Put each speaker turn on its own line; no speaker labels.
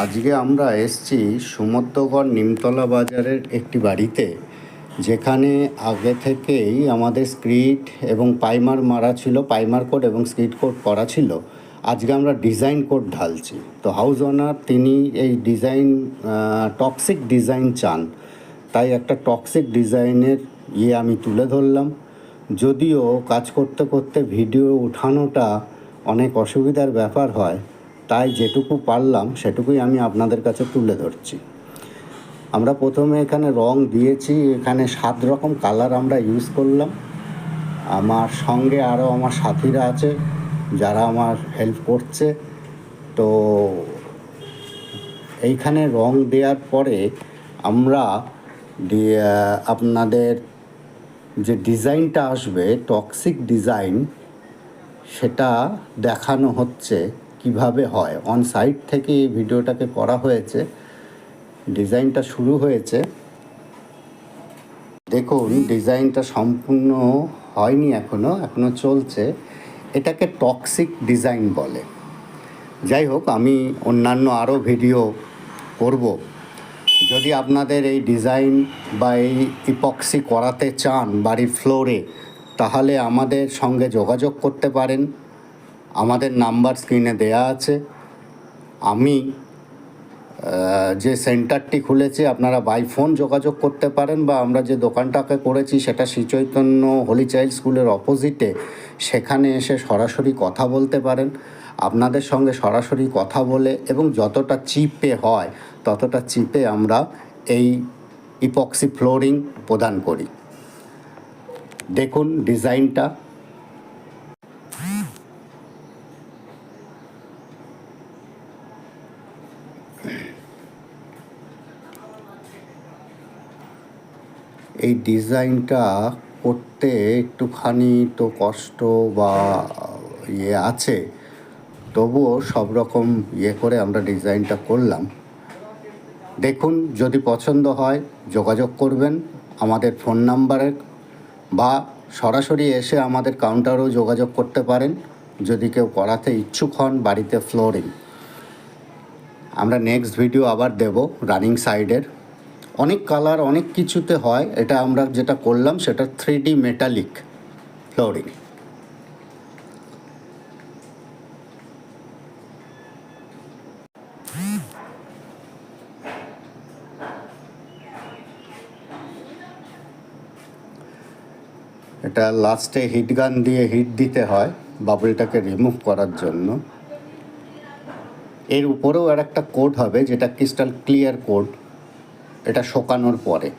আজকে আমরা এসেছি সমুদ্রগড় নিমতলা বাজারের একটি বাড়িতে, যেখানে আগে থেকেই আমাদের স্ক্রিট এবং প্রাইমার মারা ছিল, প্রাইমার কোট এবং স্ক্রিট কোট করা ছিল। আজকে আমরা ডিজাইন কোট ঢালছি। তো হাউস ওনার তিনি এই ডিজাইন টক্সিক ডিজাইন চান, তাই একটা টক্সিক ডিজাইনের আমি তুলে ধরলাম। যদিও কাজ করতে করতে ভিডিও ওঠানোটা অনেক অসুবিধার ব্যাপার হয়, তাই যেটুকু পারলাম সেটুকুই আমি আপনাদের কাছে তুলে ধরছি। আমরা প্রথমে এখানে রং দিয়েছি, এখানে 7 রকম কালার আমরা ইউজ করলাম। আমার সঙ্গে আরও আমার সাথীরা আছে যারা আমার হেল্প করছে। তো এইখানে রং দেওয়ার পরে আমরা আপনাদের যে ডিজাইনটা আসবে টক্সিক ডিজাইন, সেটা দেখানো হচ্ছে কিভাবে হয়। অন সাইট থেকে এই ভিডিওটাকে করা হয়েছে, ডিজাইনটা শুরু হয়েছে। দেখুন, ডিজাইনটা সম্পূর্ণ হয়নি, এখনো চলছে। এটাকে টক্সিক ডিজাইন বলে। যাই হোক, আমি অন্যান্য আরও ভিডিও করব। যদি আপনাদের এই ডিজাইন বা এই ইপক্সি করাতে চান বাড়ির ফ্লোরে, তাহলে আমাদের সঙ্গে যোগাযোগ করতে পারেন। আমাদের নাম্বার স্ক্রিনে দেয়া আছে। আমি যে সেন্টারটি খুলেছি, আপনারা বাই ফোন যোগাযোগ করতে পারেন, বা আমরা যে দোকানটাকে করেছি সেটা শ্রী চৈতন্য হোলি চাইল্ড স্কুলের অপোজিটে, সেখানে এসে সরাসরি কথা বলতে পারেন। আপনাদের সঙ্গে সরাসরি কথা বলে এবং যতটা চিপে হয় ততটা চিপে আমরা এই ইপক্সি ফ্লোরিং প্রদান করি। দেখুন ডিজাইনটা। এই ডিজাইনটা করতে একটুখানি তো কষ্ট বা আছে, তবুও সব রকম করে আমরা ডিজাইনটা করলাম। দেখুন, যদি পছন্দ হয় যোগাযোগ করবেন আমাদের ফোন নাম্বারে, বা সরাসরি এসে আমাদের কাউন্টারেও যোগাযোগ করতে পারেন যদি কেউ করাতে ইচ্ছুক হন বাড়িতে ফ্লোরিং। আমরা নেক্সট ভিডিও আবার দেব রানিং সাইডের। অনেক কালার অনেক কিছুতে হয়, এটা আমরা যেটা করলাম সেটা 3D মেটালিক ফ্লোরিং। এটা লাস্টে হিট গান দিয়ে হিট দিতে হয় বাবলটাকে রিমুভ করার জন্য। এর উপরেও আর একটা কোট হবে যেটা ক্রিস্টাল ক্লিয়ার কোট, এটা শোকানোর পরে।